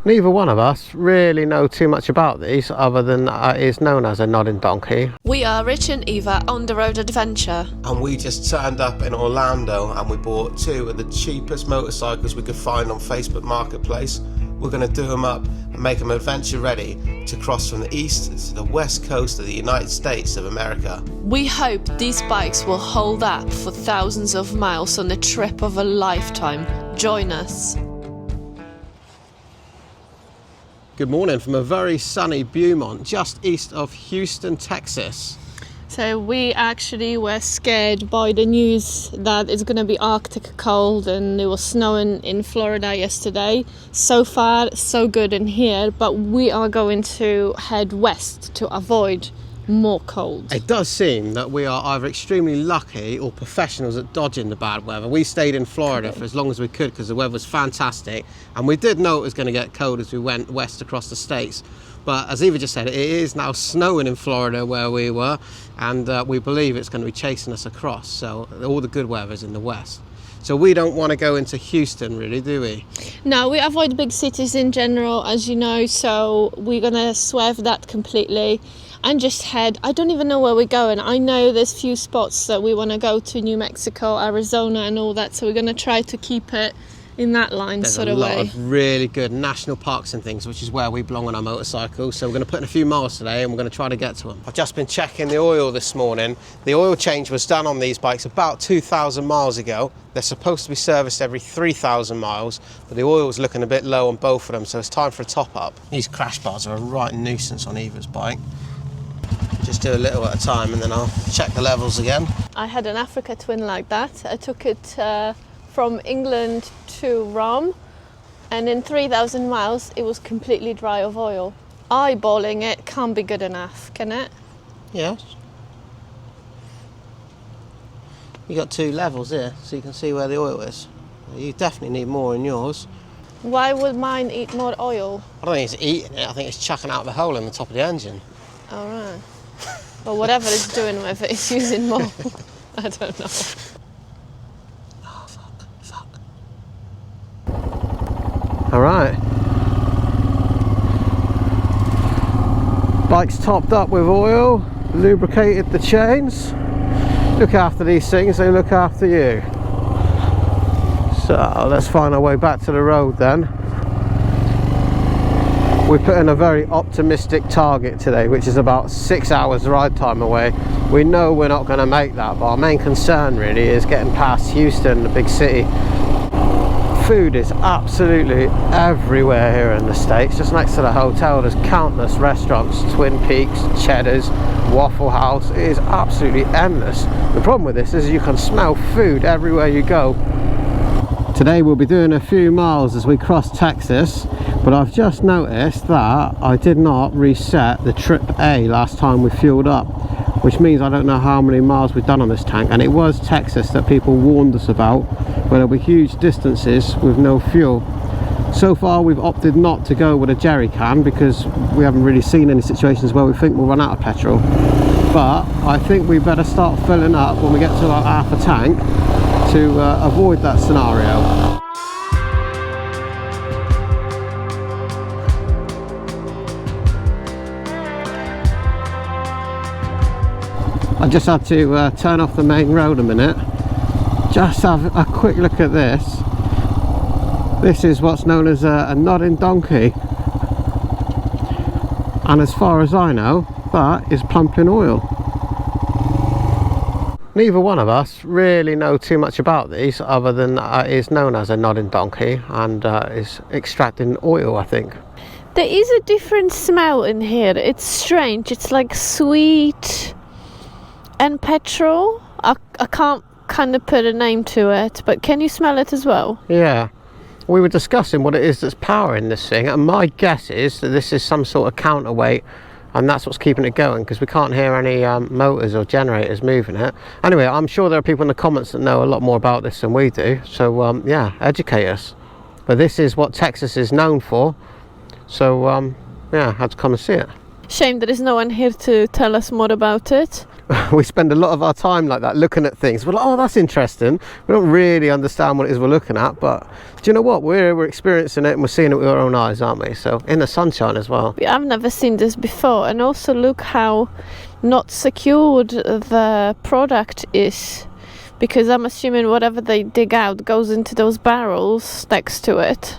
Neither one of us really know too much about these other than it is known as a nodding donkey. We are Rich and Eva on the road adventure. And we just turned up in Orlando and we bought two of the cheapest motorcycles we could find on Facebook Marketplace. We're going to do them up and make them adventure ready to cross from the east to the west coast of the United States of America. We hope these bikes will hold up for thousands of miles on a trip of a lifetime. Join us. Good morning from a very sunny Beaumont, just east of Houston, Texas. So we actually were scared by the news that it's going to be Arctic cold and it was snowing in Florida yesterday. So far, so good in here, but we are going to head west to avoid more cold. It does seem that we are either extremely lucky or professionals at dodging the bad weather. We stayed in Florida for as long as we could because the weather was fantastic, and we did know it was going to get cold as we went west across the states. But as Eva just said, it is now snowing in Florida where we were, and we believe it's going to be chasing us across. So all the good weather is in the west. So we don't want to go into Houston, really, do we? No, we avoid big cities in general, as you know, so we're going to swerve that completely and just head. I don't even know where we're going. I know there's few spots that we want to go to, New Mexico, Arizona and all that, so we're going to try to keep it in that line sort of way. There's a lot of really good national parks and things, which is where we belong on our motorcycles. So we're going to put in a few miles today and we're going to try to get to them. I've just been checking the oil this morning. The oil change was done on these bikes about 2,000 miles ago. They're supposed to be serviced every 3,000 miles, but the oil was looking a bit low on both of them, so it's time for a top up. These crash bars are a right nuisance on Eva's bike. Just do a little at a time and then I'll check the levels again. I had an Africa Twin like that. I took it from England to Rome, and in 3,000 miles it was completely dry of oil. Eyeballing it can't be good enough, can it? Yes. You got two levels here, so you can see where the oil is. You definitely need more in yours. Why would mine eat more oil? I don't think it's eating it, I think it's chucking out the hole in the top of the engine. All right. Well, whatever it's doing with it, it's using more. I don't know. Oh, fuck. All right. Bike's topped up with oil, lubricated the chains. Look after these things, they look after you. So let's find our way back to the road then. We put in a very optimistic target today, which is about 6 hours ride time away. We know we're not going to make that, but our main concern really is getting past Houston, the big city. Food is absolutely everywhere here in the States. Just next to the hotel there's countless restaurants, Twin Peaks, Cheddar's, Waffle House. It is absolutely endless. The problem with this is you can smell food everywhere you go. Today we'll be doing a few miles as we cross Texas, but I've just noticed that I did not reset the trip A last time we fueled up, which means I don't know how many miles we've done on this tank, and it was Texas that people warned us about, where there'll be huge distances with no fuel. So far we've opted not to go with a jerry can because we haven't really seen any situations where we think we'll run out of petrol, but I think we better start filling up when we get to about half a tank to avoid that scenario. I just had to turn off the main road a minute, just have a quick look at this. This is what's known as a nodding donkey, and as far as I know that is pumping oil. Neither one of us really know too much about these other than it is known as a nodding donkey and is extracting oil, I think. There is a different smell in here. It's strange. It's like sweet and petrol. I can't kind of put a name to it, but can you smell it as well? Yeah. We were discussing what it is that's powering this thing, and my guess is that this is some sort of counterweight, and that's what's keeping it going, because we can't hear any motors or generators moving it. Anyway, I'm sure there are people in the comments that know a lot more about this than we do, so yeah, educate us. But this is what Texas is known for, so yeah, I had to come and see it. Shame there is no one here to tell us more about it. we spend a lot of our time like that, looking at things. We're like, oh, that's interesting. We don't really understand what it is we're looking at, but do you know what? We're experiencing it and we're seeing it with our own eyes, aren't we? So in the sunshine as well. I've never seen this before, and also look how not secured the product is, because I'm assuming whatever they dig out goes into those barrels next to it,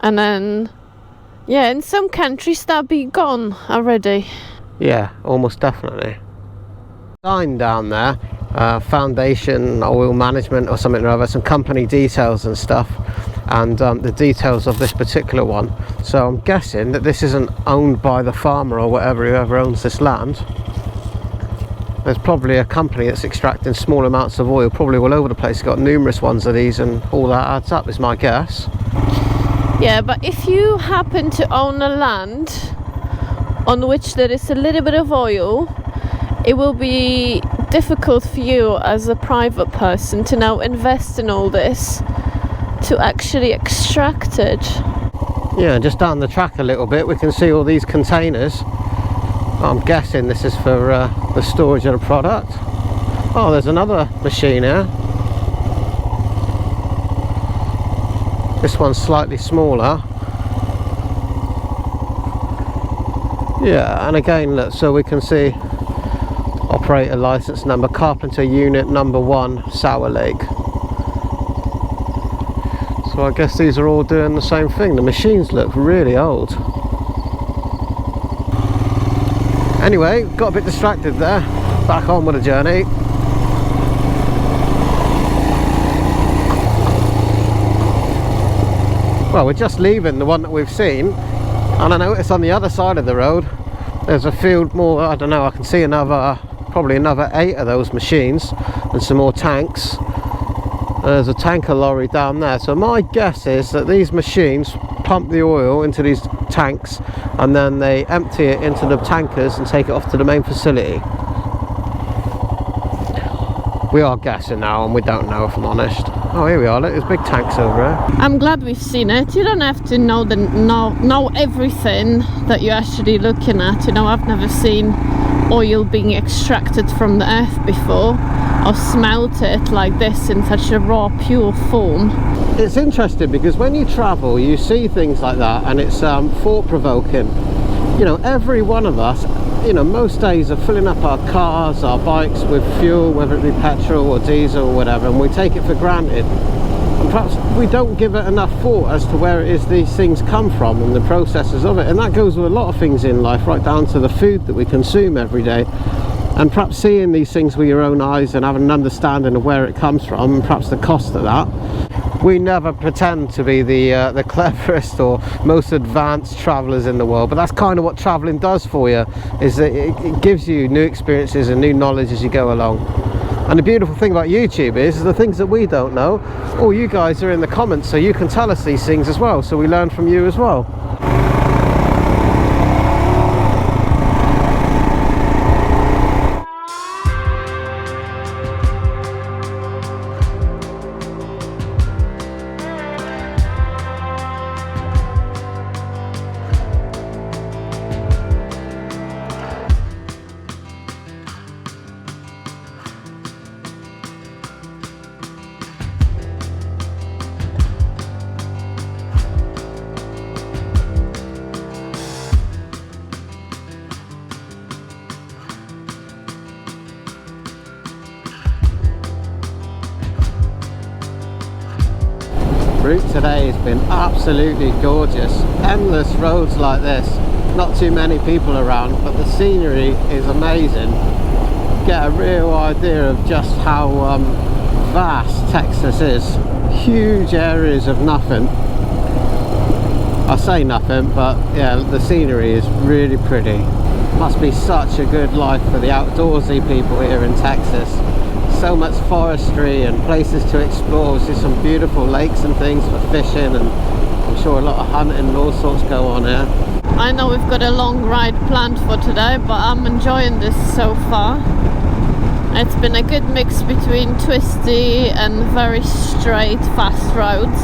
and then yeah, in some countries that'll be gone already. Yeah, almost definitely. Sign down there, foundation oil management or something or other, some company details and stuff, and the details of this particular one. So I'm guessing that this isn't owned by the farmer or whatever, whoever owns this land. There's probably a company that's extracting small amounts of oil, probably all over the place. Got numerous ones of these, and all that adds up is my guess. Yeah, but if you happen to own a land on which there is a little bit of oil, it will be difficult for you as a private person to now invest in all this to actually extract it. Yeah, just down the track a little bit we can see all these containers. I'm guessing this is for the storage of the product. Oh, there's another machine here. This one's slightly smaller. Yeah, and again, look, so we can see operator license number, carpenter unit number 1, Sour Lake. So I guess these are all doing the same thing. The machines look really old. Anyway, got a bit distracted there. Back on with the journey. Well, we're just leaving the one that we've seen, and I notice on the other side of the road there's a field more, I don't know, I can see probably another 8 of those machines and some more tanks. There's a tanker lorry down there, so my guess is that these machines pump the oil into these tanks and then they empty it into the tankers and take it off to the main facility. We are guessing now and we don't know, if I'm honest. Oh, here we are, look, there's big tanks over there. I'm glad we've seen it. You don't have to know everything that you're actually looking at. You know, I've never seen oil being extracted from the earth before, or smelted like this in such a raw, pure form. It's interesting because when you travel you see things like that, and it's thought-provoking. You know, every one of us, you know, most days are filling up our cars, our bikes with fuel, whether it be petrol or diesel or whatever, and we take it for granted. And perhaps we don't give it enough thought as to where it is these things come from and the processes of it. And that goes with a lot of things in life, right down to the food that we consume every day. And perhaps seeing these things with your own eyes and having an understanding of where it comes from, and perhaps the cost of that. We never pretend to be the cleverest or most advanced travellers in the world, but that's kind of what travelling does for you, is that it gives you new experiences and new knowledge as you go along. And the beautiful thing about YouTube is the things that we don't know, all you guys are in the comments, so you can tell us these things as well, so we learn from you as well. Route today has been absolutely gorgeous. Endless roads like this, not too many people around, but the scenery is amazing. Get a real idea of just how vast Texas is. Huge areas of nothing. I say nothing, but yeah, the scenery is really pretty. Must be such a good life for the outdoorsy people here in Texas. So much forestry and places to explore. We see some beautiful lakes and things for fishing, and I'm sure a lot of hunting and all sorts go on here. I know we've got a long ride planned for today, but I'm enjoying this so far. It's been a good mix between twisty and very straight, fast roads.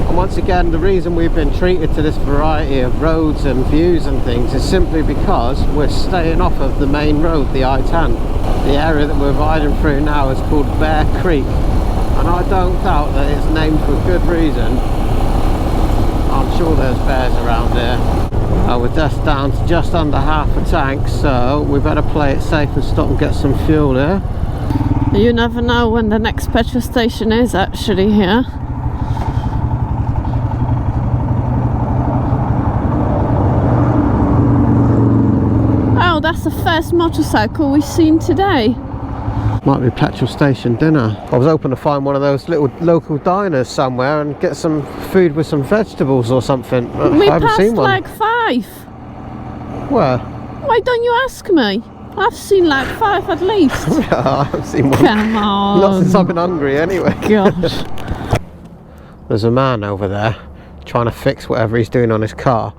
And once again, the reason we've been treated to this variety of roads and views and things is simply because we're staying off of the main road, the I-10. The area that we're riding through now is called Bear Creek, and I don't doubt that it's named for good reason. I'm sure there's bears around here. We're just down to just under half a tank, so we better play it safe and stop and get some fuel here. You never know when the next petrol station is actually here. Oh, that's the first motorcycle we've seen today. Might be petrol station dinner. I was hoping to find one of those little local diners somewhere and get some food with some vegetables or something. We I haven't passed seen one. like 5. Where? Why don't you ask me? I've seen like 5 at least. I haven't seen one. Come on. Not since I've been hungry anyway. Gosh. There's a man over there trying to fix whatever he's doing on his car.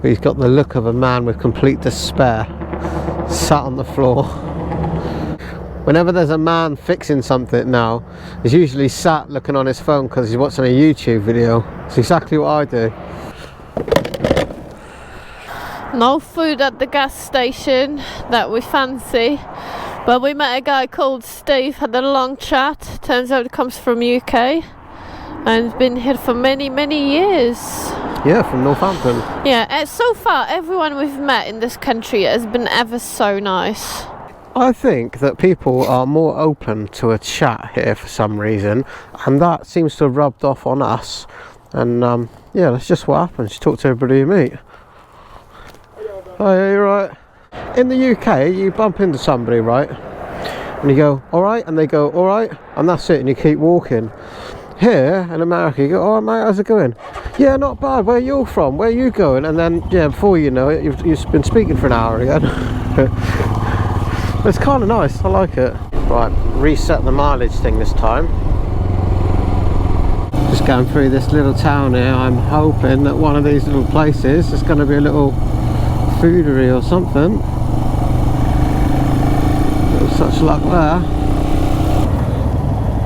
He's got the look of a man with complete despair, sat on the floor. Whenever there's a man fixing something now, he's usually sat looking on his phone because he's watching a YouTube video. It's exactly what I do. No food at the gas station that we fancy, but we met a guy called Steve, had a long chat. Turns out he comes from UK and been here for many years. Yeah, from Northampton. Yeah, so far everyone we've met in this country has been ever so nice. I think that people are more open to a chat here for some reason, and that seems to have rubbed off on us. And yeah, that's just what happens. You talk to everybody you meet. Oh, yeah, you're right. In the UK, you bump into somebody, right? And you go, all right, and they go, all right, and that's it, and you keep walking. Here in America, you go, all right, mate, how's it going? Yeah, not bad. Where you from? Where are you going? And then, yeah, before you know it, you've been speaking for an hour again. But it's kind of nice. I like it. Right, reset the mileage thing this time. Just going through this little town here. I'm hoping that one of these little places is going to be a little foodery or something. Such luck there.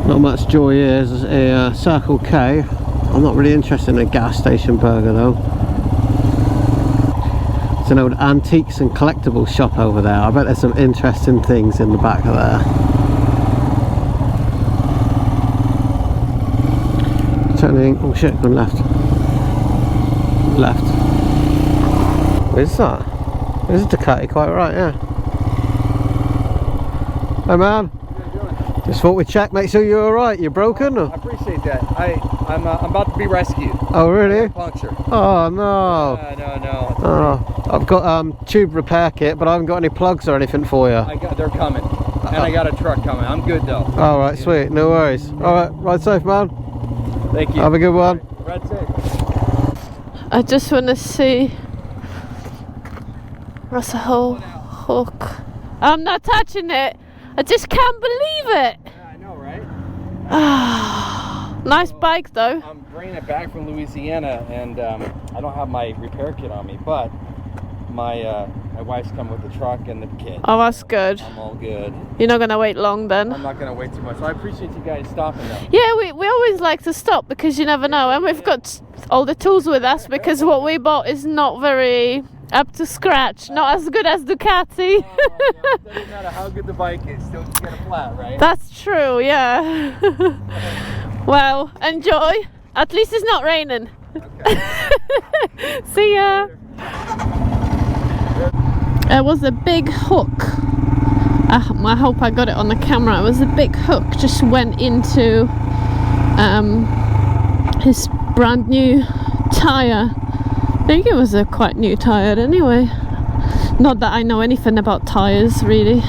Not much joy here. There's a Circle K. I'm not really interested in a gas station burger though. It's an old antiques and collectibles shop over there. I bet there's some interesting things in the back of there. Turning, oh shit, going left. Left. Where's that? There's a Ducati, quite right, yeah. Hey man. Just thought we'd check, make sure you're alright. You're broken? Or? I appreciate that. I'm about to be rescued. Oh really? Puncture. Oh no. No. Oh, I've got tube repair kit, but I haven't got any plugs or anything for you. They're coming, and I got a truck coming. I'm good though. All right, sweet, no worries. All right, ride safe, man. Thank you. Have a good one. Ride safe. I just want to see. That's a whole hook. I'm not touching it. I just can't believe it. Yeah, I know, right? Nice bike though. I'm bringing it back from Louisiana, and I don't have my repair kit on me, but my wife's come with the truck and the kit. Oh, that's good. I'm all good. You're not gonna wait long then. I'm not gonna wait too much. So I appreciate you guys stopping though. Yeah, we always like to stop because you never know, and we've got all the tools with us because what we bought is not very up to scratch, not as good as Ducati. Yeah, it doesn't matter how good the bike is, still just get a flat, right? That's true, yeah. Well, enjoy. At least it's not raining. Okay. See ya. It was a big hook. I hope I got it on the camera. It was a big hook, just went into his brand new tyre. I think it was a quite new tyre anyway. Not that I know anything about tyres really.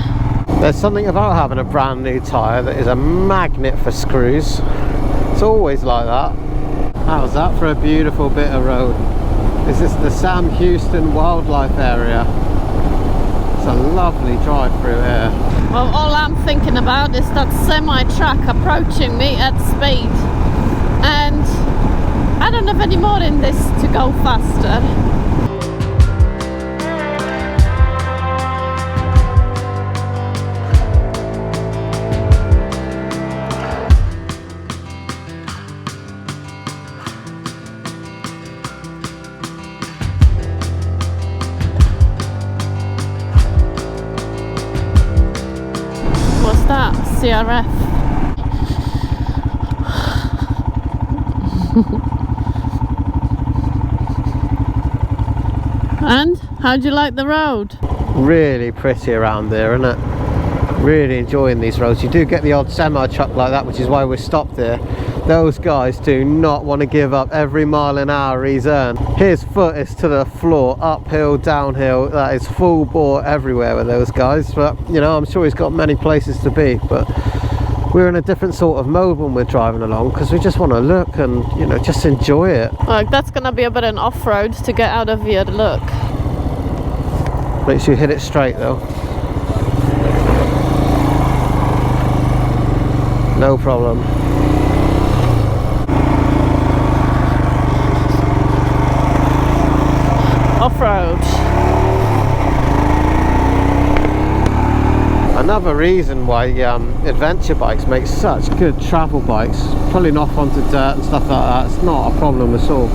There's something about having a brand new tyre that is a magnet for screws. It's always like that. How's that for a beautiful bit of road? Is this the Sam Houston Wildlife Area? It's a lovely drive through here. Well, all I'm thinking about is that semi-truck approaching me at speed. And I don't have any more in this to go faster. CRF. And how do you like the road? Really pretty around there, isn't it? Really enjoying these roads. You do get the odd semi-truck like that, which is why we stopped there. Those guys do not want to give up every mile an hour he's earned. His foot is to the floor, uphill, downhill. That is full bore everywhere with those guys. But you know, I'm sure he's got many places to be. But we're in a different sort of mode when we're driving along, because we just want to look and, you know, just enjoy it. Like, that's gonna be a bit of an off-road to get out of here to look. Make sure you hit it straight though. No problem. Off-road. Another reason why adventure bikes make such good travel bikes, pulling off onto dirt and stuff like that, it's not a problem at all.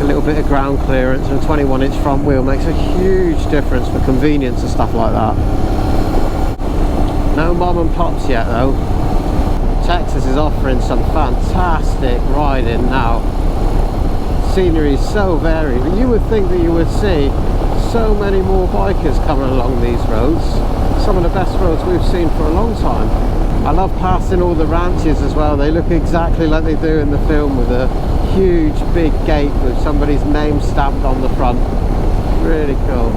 A little bit of ground clearance and a 21-inch front wheel makes a huge difference for convenience and stuff like that. No mom and pops yet though. Texas is offering some fantastic riding now. Scenery is so varied, but you would think that you would see so many more bikers coming along these roads. Some of the best roads we've seen for a long time. I love passing all the ranches as well. They look exactly like they do in the film, with a huge big gate with somebody's name stamped on the front. Really cool.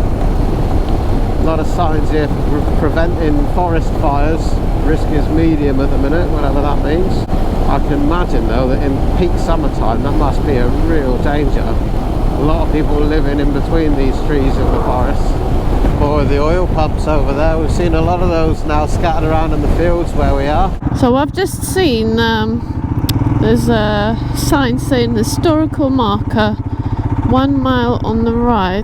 A lot of signs here for preventing forest fires. Risk is medium at the minute, whatever that means. I can imagine though that in peak summertime that must be a real danger. A lot of people living in between these trees in the forest. Or the oil pumps over there, we've seen a lot of those now scattered around in the fields where we are. So I've just seen there's a sign saying historical marker 1 mile on the right.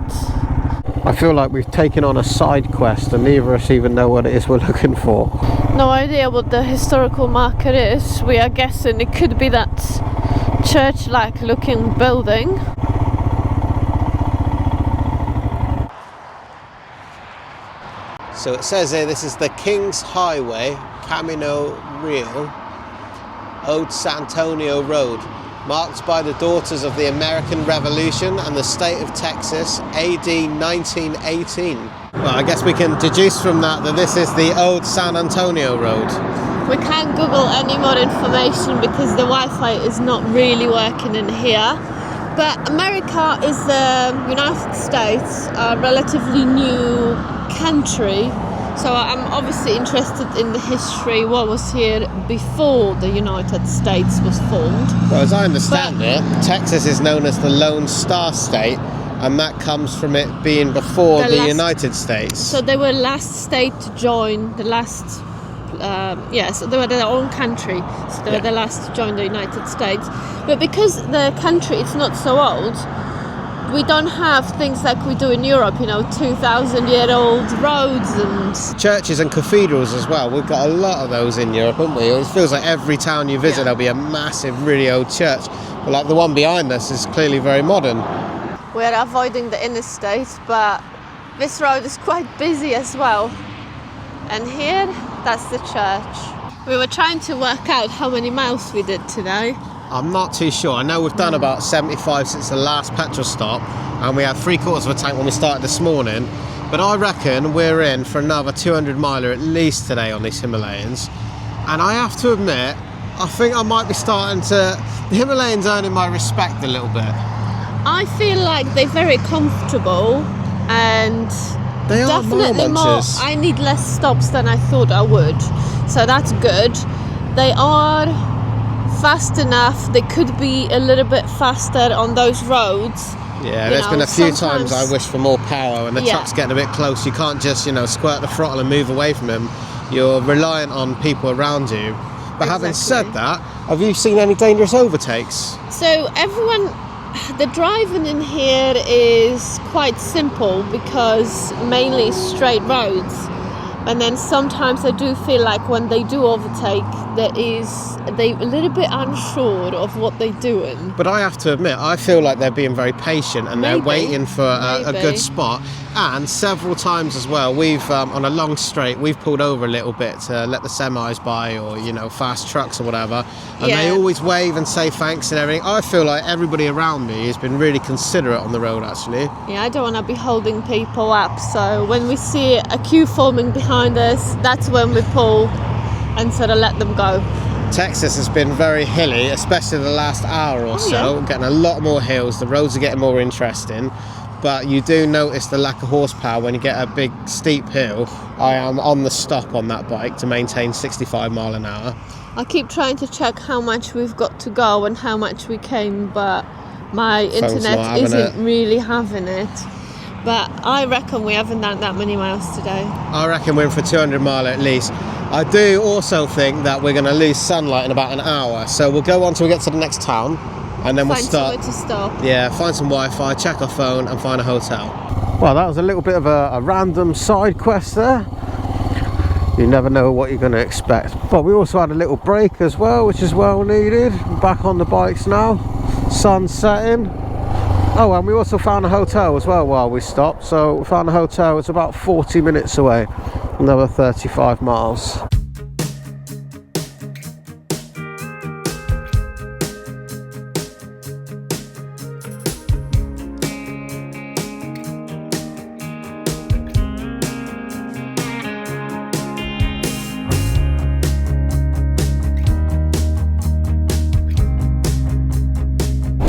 I feel like we've taken on a side quest and neither of us even know what it is we're looking for. No idea what the historical marker is. We are guessing it could be that church-like looking building. So it says here this is the King's Highway, Camino Real, Old Santonio Road, marked by the Daughters of the American Revolution and the state of Texas, AD 1918. Well, I guess we can deduce from that that this is the Old San Antonio Road. We can't Google any more information because the Wi-Fi is not really working in here. But America is the United States, a relatively new country. So I'm obviously interested in the history, what was here before the United States was formed. Well, as I understand it, Texas is known as the Lone Star State, and that comes from it being before the United States. So they were the last state to join, the last, so they were their own country, so they were the last to join the United States. But because the country is not so old, we don't have things like we do in Europe, 2,000-year-old roads and churches and cathedrals as well. We've got a lot of those in Europe, haven't we? It feels like every town you visit there'll be a massive, really old church. But like the one behind us is clearly very modern. We're avoiding the interstate, but this road is quite busy as well. And here, that's the church. We were trying to work out how many miles we did today. I'm not too sure. I know we've done about 75 since the last petrol stop, and we had 3/4 of a tank when we started this morning. But I reckon we're in for another 200 miler at least today on these Himalayans. And I have to admit, I think I might be starting to... The Himalayans earning my respect a little bit. I feel like they're very comfortable and they are definitely more. I need less stops than I thought I would. So that's good. They are fast enough. They could be a little bit faster on those roads. Yeah, there's been a few times I wish for more power, and the truck's getting a bit close. You can't just, squirt the throttle and move away from him. You're reliant on people around you. But having said that, have you seen any dangerous overtakes? So the driving in here is quite simple because mainly straight roads. And then sometimes I do feel like when they do overtake, they're a little bit unsure of what they're doing. But I have to admit, I feel like they're being very patient and they're waiting for a good spot. And several times as well, we've on a long straight, we've pulled over a little bit to let the semis by, or fast trucks or whatever, and they always wave and say thanks and everything. I feel like everybody around me has been really considerate on the road, actually. Yeah, I don't want to be holding people up, so when we see a queue forming behind us, that's when we pull and sort of let them go. Texas has been very hilly, especially the last hour or so. Getting a lot more hills, the roads are getting more interesting, but you do notice the lack of horsepower when you get a big steep hill. I am on the stop on that bike to maintain 65 mile an hour. I keep trying to check how much we've got to go and how much we came, but my internet isn't really having it. But I reckon we haven't done that many miles today. I reckon we're in for 200 mile at least. I do also think that we're going to lose sunlight in about an hour, so we'll go on till we get to the next town, and then we'll stop. Find somewhere to stop. Yeah, find some Wi-Fi, check our phone, and find a hotel. Well, that was a little bit of a random side quest there. You never know what you're going to expect. But we also had a little break as well, which is well needed. Back on the bikes now, sun setting. Oh, and we also found a hotel as well while we stopped. So we found a hotel, it's about 40 minutes away, another 35 miles.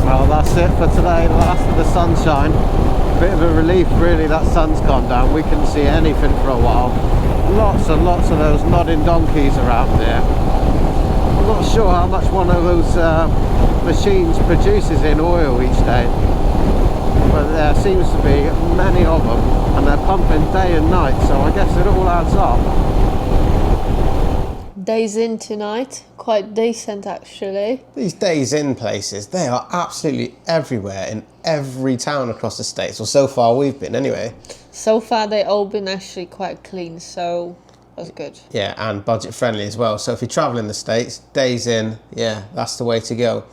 Well, that's it for today, the last of the sunshine. Bit of a relief really that sun's gone down. We couldn't see anything for a while. Lots and lots of those nodding donkeys around there. I'm not sure how much one of those machines produces in oil each day, but there seems to be many of them, and they're pumping day and night, so I guess it all adds up. Days in tonight, quite decent actually. These days in places, they are absolutely everywhere in every town across the States, or so far we've been anyway. So far they've all been actually quite clean, so that's good. Yeah, and budget friendly as well. So if you're traveling the States, days in, yeah, that's the way to go.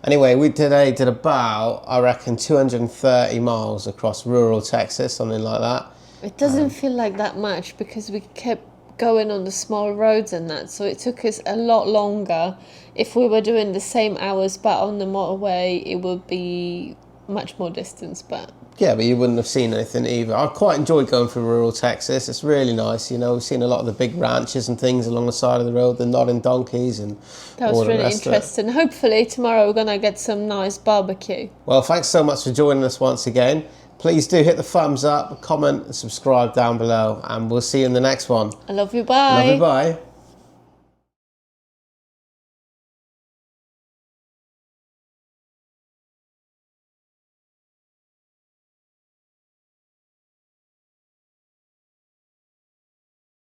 Anyway, we today did about, I reckon, 230 miles across rural Texas, something like that. It doesn't feel like that much because we kept going on the small roads and that, so it took us a lot longer. If we were doing the same hours but on the motorway, it would be much more distance, but yeah, but you wouldn't have seen anything either. I've quite enjoyed going through rural Texas. It's really nice, we've seen a lot of the big ranches and things along the side of the road, the nodding donkeys, and that was really interesting. Hopefully tomorrow we're gonna get some nice barbecue. Well, thanks so much for joining us once again. Please do hit the thumbs up, comment and subscribe down below, and we'll see you in the next one. I love you, bye. Love you, bye.